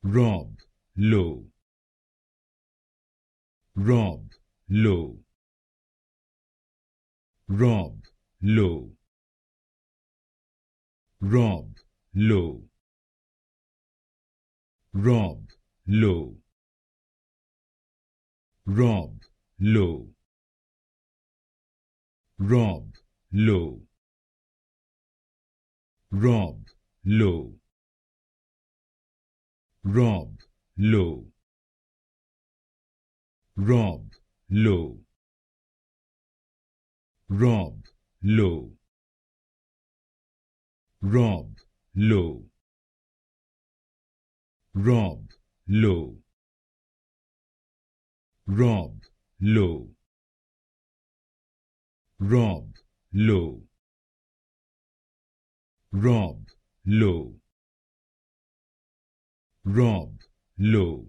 Rob, Lowe. Rob, Lowe. Rob, Lowe. Rob, Lowe. Rob, Lowe. Rob, Lowe. Rob, Lowe. Rob, Lowe. Rob, Lowe. Rob, Lowe. Rob, Lowe. Rob, Lowe. Rob, Lowe. Rob, Lowe. Rob, Lowe. Rob, Lowe. Rob, Lowe.